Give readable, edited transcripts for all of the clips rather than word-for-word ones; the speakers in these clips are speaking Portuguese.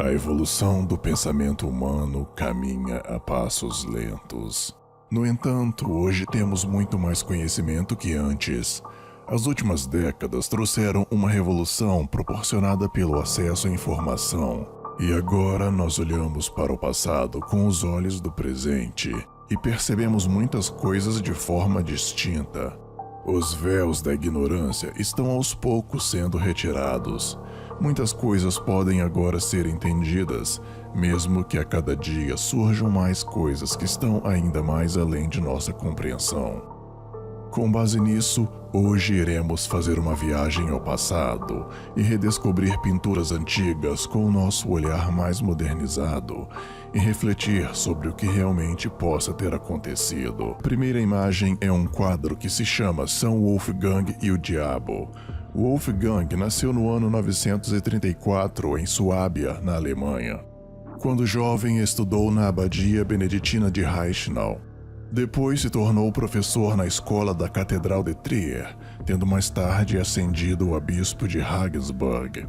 A evolução do pensamento humano caminha a passos lentos. No entanto, hoje temos muito mais conhecimento que antes. As últimas décadas trouxeram uma revolução proporcionada pelo acesso à informação. E agora nós olhamos para o passado com os olhos do presente e percebemos muitas coisas de forma distinta. Os véus da ignorância estão aos poucos sendo retirados. Muitas coisas podem agora ser entendidas, mesmo que a cada dia surjam mais coisas que estão ainda mais além de nossa compreensão. Com base nisso, hoje iremos fazer uma viagem ao passado e redescobrir pinturas antigas com o nosso olhar mais modernizado e refletir sobre o que realmente possa ter acontecido. A primeira imagem é um quadro que se chama São Wolfgang e o Diabo. Wolfgang nasceu no ano 934 em Suábia, na Alemanha. Quando jovem, estudou na abadia beneditina de Reichenau. Depois se tornou professor na escola da Catedral de Trier, tendo mais tarde ascendido a bispo de Regensburg.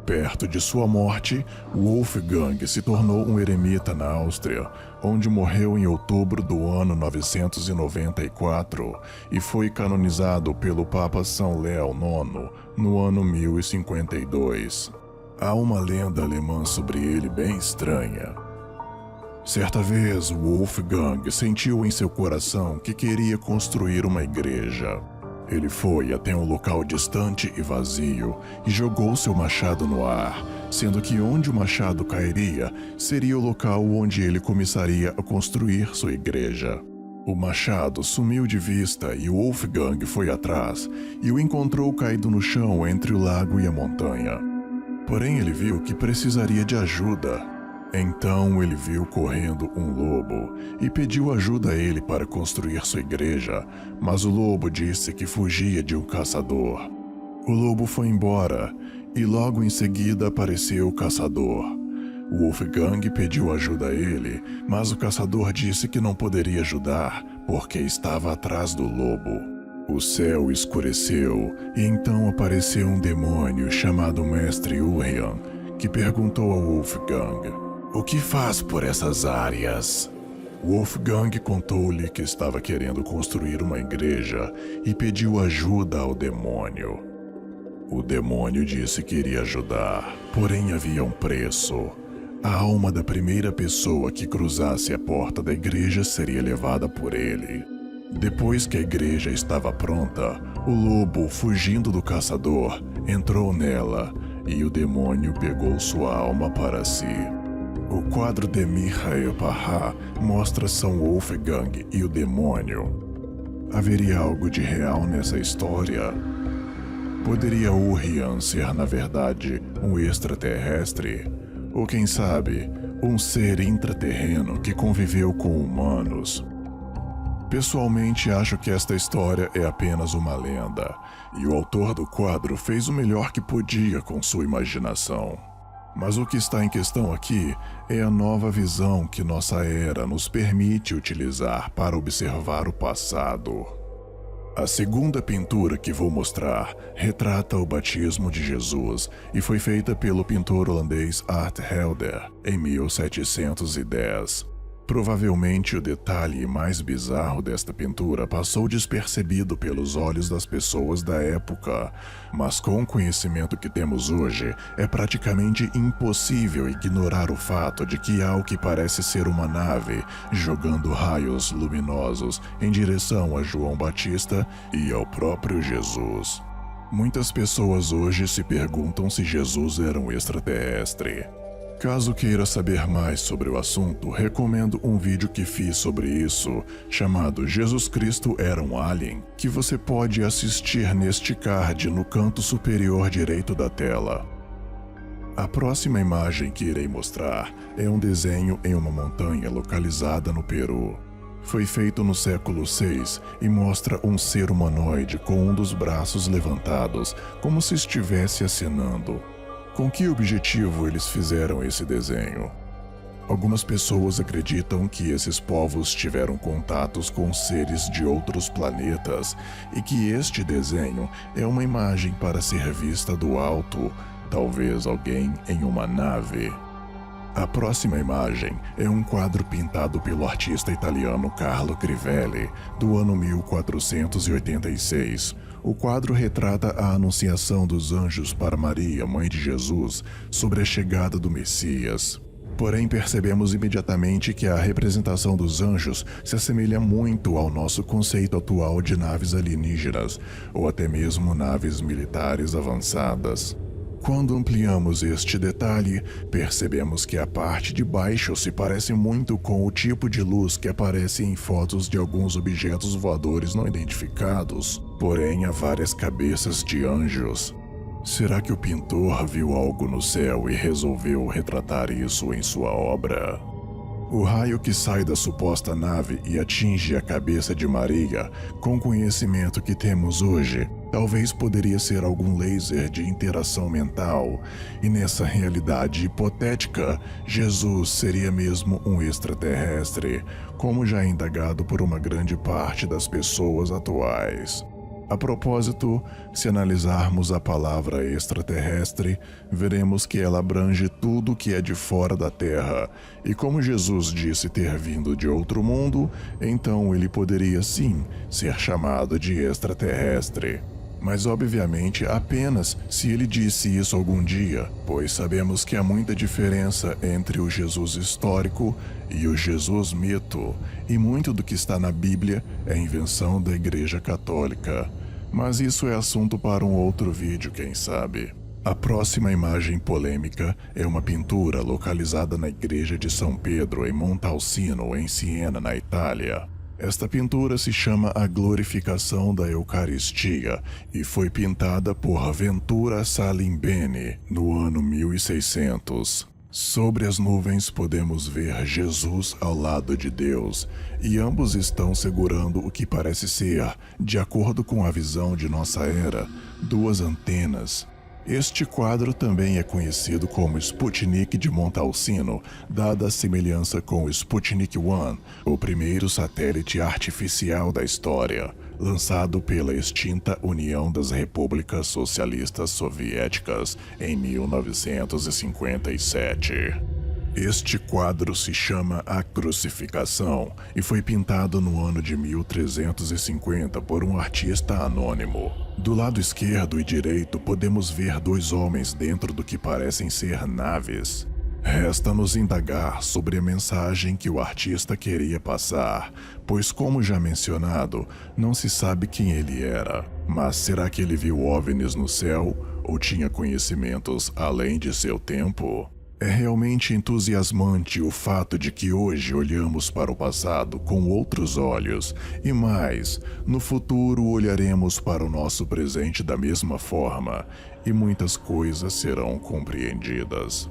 Perto de sua morte, Wolfgang se tornou um eremita na Áustria, onde morreu em outubro do ano 994 e foi canonizado pelo Papa São Léo IX no ano 1052. Há uma lenda alemã sobre ele bem estranha. Certa vez, Wolfgang sentiu em seu coração que queria construir uma igreja. Ele foi até um local distante e vazio e jogou seu machado no ar, sendo que onde o machado cairia seria o local onde ele começaria a construir sua igreja. O machado sumiu de vista e Wolfgang foi atrás e o encontrou caído no chão entre o lago e a montanha. Porém, ele viu que precisaria de ajuda. Então ele viu correndo um lobo e pediu ajuda a ele para construir sua igreja, mas o lobo disse que fugia de um caçador. O lobo foi embora e logo em seguida apareceu o caçador. Wolfgang pediu ajuda a ele, mas o caçador disse que não poderia ajudar porque estava atrás do lobo. O céu escureceu e então apareceu um demônio chamado Mestre Urian, que perguntou a Wolfgang: "O que faz por essas áreas?" Wolfgang contou-lhe que estava querendo construir uma igreja e pediu ajuda ao demônio. O demônio disse que iria ajudar, porém havia um preço. A alma da primeira pessoa que cruzasse a porta da igreja seria levada por ele. Depois que a igreja estava pronta, o lobo, fugindo do caçador, entrou nela e o demônio pegou sua alma para si. O quadro de Michael Parra mostra São Wolfgang e o demônio. Haveria algo de real nessa história? Poderia Urian ser, na verdade, um extraterrestre? Ou quem sabe, um ser intraterreno que conviveu com humanos? Pessoalmente, acho que esta história é apenas uma lenda, e o autor do quadro fez o melhor que podia com sua imaginação. Mas o que está em questão aqui é a nova visão que nossa era nos permite utilizar para observar o passado. A segunda pintura que vou mostrar retrata o batismo de Jesus e foi feita pelo pintor holandês Art Helder em 1710. Provavelmente o detalhe mais bizarro desta pintura passou despercebido pelos olhos das pessoas da época, mas com o conhecimento que temos hoje, é praticamente impossível ignorar o fato de que há o que parece ser uma nave jogando raios luminosos em direção a João Batista e ao próprio Jesus. Muitas pessoas hoje se perguntam se Jesus era um extraterrestre. Caso queira saber mais sobre o assunto, recomendo um vídeo que fiz sobre isso, chamado Jesus Cristo era um Alien, que você pode assistir neste card no canto superior direito da tela. A próxima imagem que irei mostrar é um desenho em uma montanha localizada no Peru. Foi feito no século VI e mostra um ser humanoide com um dos braços levantados, como se estivesse acenando. Com que objetivo eles fizeram esse desenho? Algumas pessoas acreditam que esses povos tiveram contatos com seres de outros planetas e que este desenho é uma imagem para ser vista do alto, talvez alguém em uma nave. A próxima imagem é um quadro pintado pelo artista italiano Carlo Crivelli, do ano 1486. O quadro retrata a anunciação dos anjos para Maria, mãe de Jesus, sobre a chegada do Messias. Porém, percebemos imediatamente que a representação dos anjos se assemelha muito ao nosso conceito atual de naves alienígenas, ou até mesmo naves militares avançadas. Quando ampliamos este detalhe, percebemos que a parte de baixo se parece muito com o tipo de luz que aparece em fotos de alguns objetos voadores não identificados, porém há várias cabeças de anjos. Será que o pintor viu algo no céu e resolveu retratar isso em sua obra? O raio que sai da suposta nave e atinge a cabeça de Maria, com o conhecimento que temos hoje, talvez poderia ser algum laser de interação mental, e nessa realidade hipotética, Jesus seria mesmo um extraterrestre, como já é indagado por uma grande parte das pessoas atuais. A propósito, se analisarmos a palavra extraterrestre, veremos que ela abrange tudo que é de fora da Terra, e como Jesus disse ter vindo de outro mundo, então ele poderia sim ser chamado de extraterrestre. Mas obviamente apenas se ele disse isso algum dia, pois sabemos que há muita diferença entre o Jesus histórico e o Jesus mito, e muito do que está na Bíblia é invenção da Igreja Católica. Mas isso é assunto para um outro vídeo, quem sabe. A próxima imagem polêmica é uma pintura localizada na Igreja de São Pedro em Montalcino, em Siena, na Itália. Esta pintura se chama A Glorificação da Eucaristia e foi pintada por Ventura Salimbene no ano 1600. Sobre as nuvens podemos ver Jesus ao lado de Deus, e ambos estão segurando o que parece ser, de acordo com a visão de nossa era, duas antenas. Este quadro também é conhecido como Sputnik de Montalcino, dada a semelhança com o Sputnik 1, o primeiro satélite artificial da história, lançado pela extinta União das Repúblicas Socialistas Soviéticas em 1957. Este quadro se chama A Crucificação e foi pintado no ano de 1350 por um artista anônimo. Do lado esquerdo e direito podemos ver dois homens dentro do que parecem ser naves. Resta-nos indagar sobre a mensagem que o artista queria passar, pois, como já mencionado, não se sabe quem ele era. Mas será que ele viu OVNIs no céu ou tinha conhecimentos além de seu tempo? É realmente entusiasmante o fato de que hoje olhamos para o passado com outros olhos, e mais, no futuro olharemos para o nosso presente da mesma forma, e muitas coisas serão compreendidas.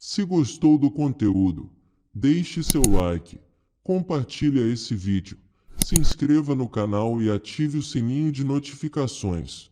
Se gostou do conteúdo, deixe seu like, compartilhe esse vídeo, se inscreva no canal e ative o sininho de notificações.